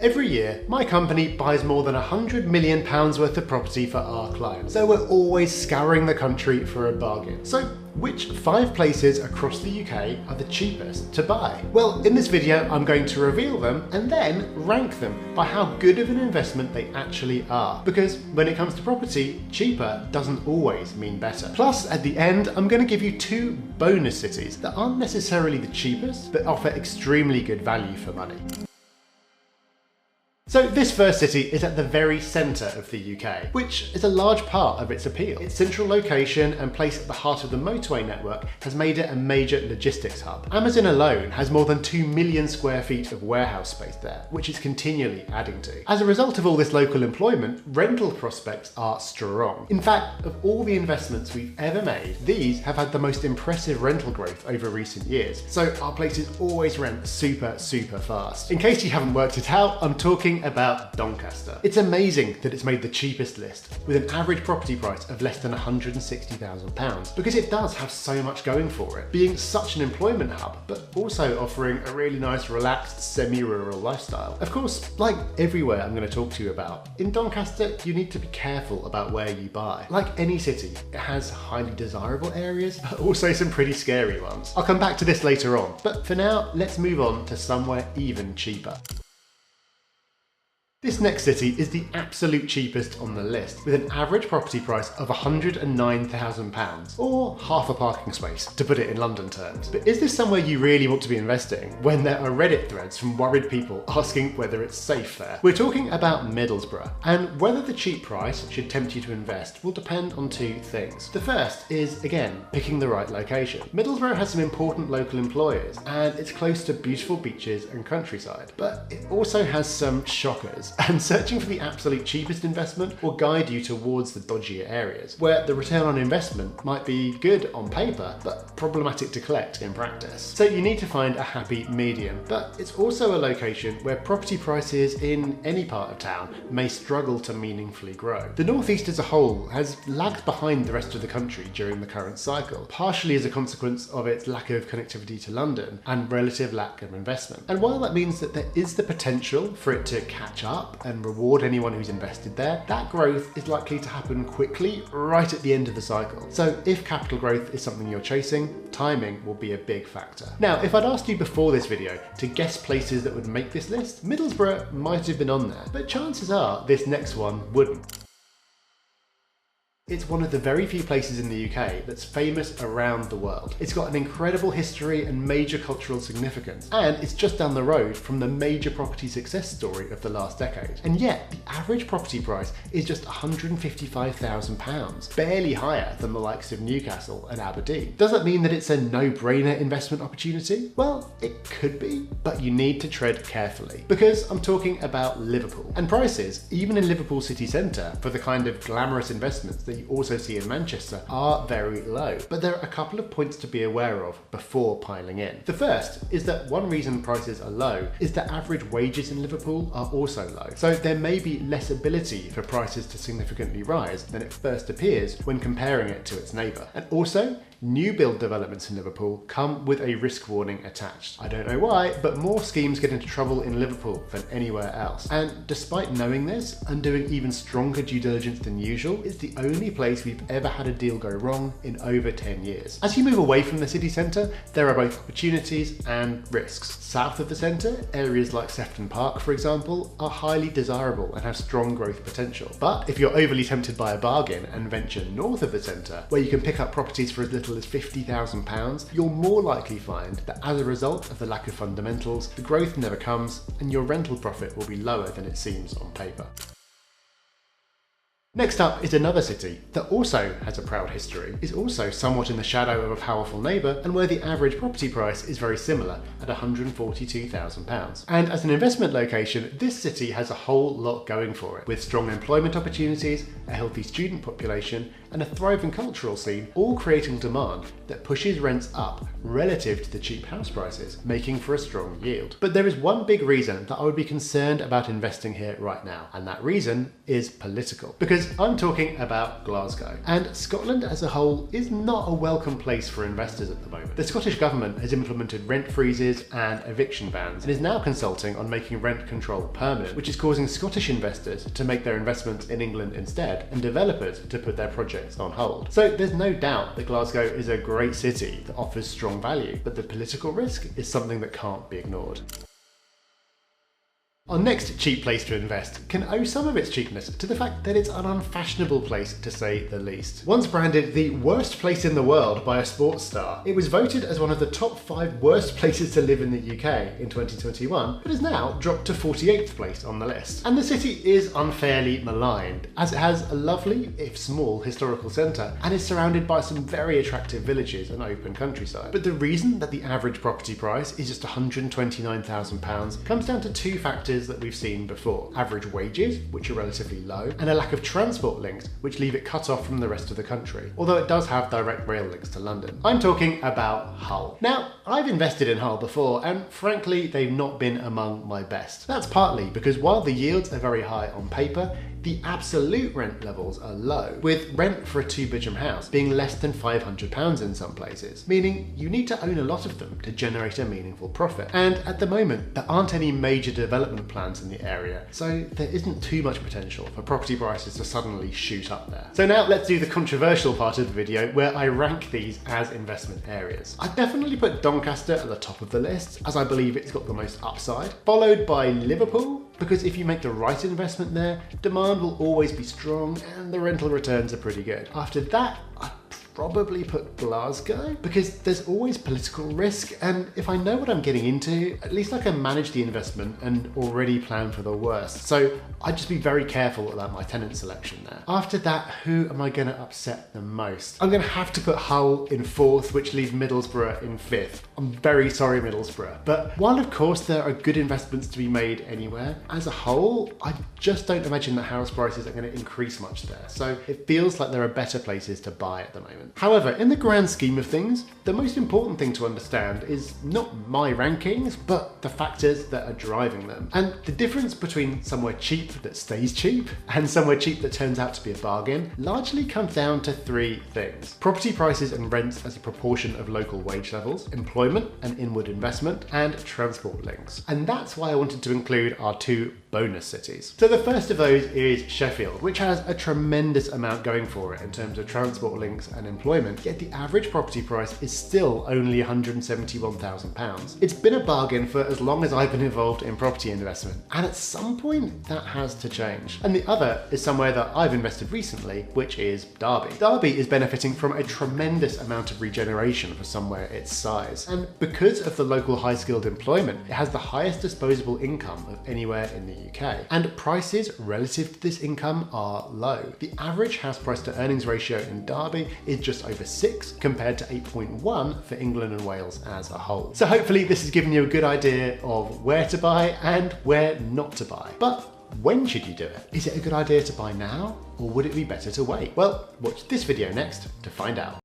Every year, my company buys more than £100 million worth of property for our clients, so we're always scouring the country for a bargain. So, which 5 places across the UK are the cheapest to buy? Well, in this video, I'm going to reveal them and then rank them by how good of an investment they actually are. Because when it comes to property, cheaper doesn't always mean better. Plus, at the end, I'm going to give you 2 bonus cities that aren't necessarily the cheapest, but offer extremely good value for money. So this first city is at the very centre of the UK, which is a large part of its appeal. Its central location and place at the heart of the motorway network has made it a major logistics hub. Amazon alone has more than 2 million square feet of warehouse space there, which it's continually adding to. As a result of all this local employment, rental prospects are strong. In fact, of all the investments we've ever made, these have had the most impressive rental growth over recent years. So our places always rent super fast. In case you haven't worked it out, I'm talking about Doncaster. It's amazing that it's made the cheapest list, with an average property price of less than £160,000, because it does have so much going for it, being such an employment hub, but also offering a really nice, relaxed, semi-rural lifestyle. Of course, like everywhere I'm going to talk to you about, in Doncaster you need to be careful about where you buy. Like any city, it has highly desirable areas, but also some pretty scary ones. I'll come back to this later on, but for now, let's move on to somewhere even cheaper. This next city is the absolute cheapest on the list, with an average property price of £109,000, or half a parking space, to put it in London terms. But is this somewhere you really want to be investing when there are Reddit threads from worried people asking whether it's safe there? We're talking about Middlesbrough, and whether the cheap price should tempt you to invest will depend on 2 things. The first is, again, picking the right location. Middlesbrough has some important local employers, and it's close to beautiful beaches and countryside, but it also has some shockers. And searching for the absolute cheapest investment will guide you towards the dodgier areas, where the return on investment might be good on paper, but problematic to collect in practice. So you need to find a happy medium, but it's also a location where property prices in any part of town may struggle to meaningfully grow. The North East as a whole has lagged behind the rest of the country during the current cycle, partially as a consequence of its lack of connectivity to London and relative lack of investment. And while that means that there is the potential for it to catch up and reward anyone who's invested there, that growth is likely to happen quickly right at the end of the cycle. So if capital growth is something you're chasing, timing will be a big factor. Now, if I'd asked you before this video to guess places that would make this list, Middlesbrough might have been on there, but chances are this next one wouldn't. It's one of the very few places in the UK that's famous around the world. It's got an incredible history and major cultural significance, and it's just down the road from the major property success story of the last decade. And yet, the average property price is just £155,000, barely higher than the likes of Newcastle and Aberdeen. Does that mean that it's a no-brainer investment opportunity? Well, it could be, but you need to tread carefully, because I'm talking about Liverpool. And prices, even in Liverpool city centre, for the kind of glamorous investments that you also see in Manchester, are very low. But there are a couple of points to be aware of before piling in. The first is that one reason prices are low is that average wages in Liverpool are also low. So there may be less ability for prices to significantly rise than it first appears when comparing it to its neighbour. And also, new build developments in Liverpool come with a risk warning attached. I don't know why, but more schemes get into trouble in Liverpool than anywhere else. And despite knowing this and doing even stronger due diligence than usual, it's the only place we've ever had a deal go wrong in over 10 years. As you move away from the city centre, there are both opportunities and risks. South of the centre, areas like Sefton Park, for example, are highly desirable and have strong growth potential. But if you're overly tempted by a bargain and venture north of the centre, where you can pick up properties for as little as £50,000, you'll more likely find that as a result of the lack of fundamentals, the growth never comes and your rental profit will be lower than it seems on paper. Next up is another city that also has a proud history, is also somewhat in the shadow of a powerful neighbour, and where the average property price is very similar at £142,000. And as an investment location, this city has a whole lot going for it, with strong employment opportunities, a healthy student population, and a thriving cultural scene, all creating demand that pushes rents up relative to the cheap house prices, making for a strong yield. But there is one big reason that I would be concerned about investing here right now, and that reason is political. Because I'm talking about Glasgow, and Scotland as a whole is not a welcome place for investors at the moment. The Scottish government has implemented rent freezes and eviction bans, and is now consulting on making rent control permanent, which is causing Scottish investors to make their investments in England instead, and developers to put their projects on hold. So there's no doubt that Glasgow is a great city that offers strong value, but the political risk is something that can't be ignored. Our next cheap place to invest can owe some of its cheapness to the fact that it's an unfashionable place, to say the least. Once branded the worst place in the world by a sports star, it was voted as one of the top 5 worst places to live in the UK in 2021, but has now dropped to 48th place on the list. And the city is unfairly maligned, as it has a lovely, if small, historical centre, and is surrounded by some very attractive villages and open countryside. But the reason that the average property price is just £129,000 comes down to 2 factors that we've seen before: average wages, which are relatively low, and a lack of transport links, which leave it cut off from the rest of the country, although it does have direct rail links to London. I'm talking about Hull. Now, I've invested in Hull before, and frankly, they've not been among my best. That's partly because while the yields are very high on paper, the absolute rent levels are low, with rent for a 2-bedroom house being less than £500 in some places, meaning you need to own a lot of them to generate a meaningful profit. And at the moment, there aren't any major development plans in the area, so there isn't too much potential for property prices to suddenly shoot up there. So now let's do the controversial part of the video, where I rank these as investment areas. I'd definitely put Doncaster at the top of the list, as I believe it's got the most upside, followed by Liverpool, because if you make the right investment there, demand will always be strong and the rental returns are pretty good. After that, I'd probably put Glasgow, because there's always political risk, and if I know what I'm getting into, at least I can manage the investment and already plan for the worst. So I'd just be very careful about my tenant selection there. After that, who am I going to upset the most? I'm going to have to put Hull in 4th, which leaves Middlesbrough in 5th. I'm very sorry, Middlesbrough. But while of course there are good investments to be made anywhere, as a whole, I just don't imagine that house prices are going to increase much there. So it feels like there are better places to buy at the moment. However, in the grand scheme of things, the most important thing to understand is not my rankings, but the factors that are driving them. And the difference between somewhere cheap that stays cheap and somewhere cheap that turns out to be a bargain largely comes down to 3 things: property prices and rents as a proportion of local wage levels, employment and inward investment, and transport links. And that's why I wanted to include our 2 bonus cities. So the first of those is Sheffield, which has a tremendous amount going for it in terms of transport links and employment, yet the average property price is still only £171,000. It's been a bargain for as long as I've been involved in property investment, and at some point that has to change. And the other is somewhere that I've invested recently, which is Derby. Derby is benefiting from a tremendous amount of regeneration for somewhere its size, and because of the local high-skilled employment, it has the highest disposable income of anywhere in the UK. And prices relative to this income are low. The average house price to earnings ratio in Derby is just over 6 compared to 8.1 for England and Wales as a whole. So hopefully this has given you a good idea of where to buy and where not to buy. But when should you do it? Is it a good idea to buy now, or would it be better to wait? Well, watch this video next to find out.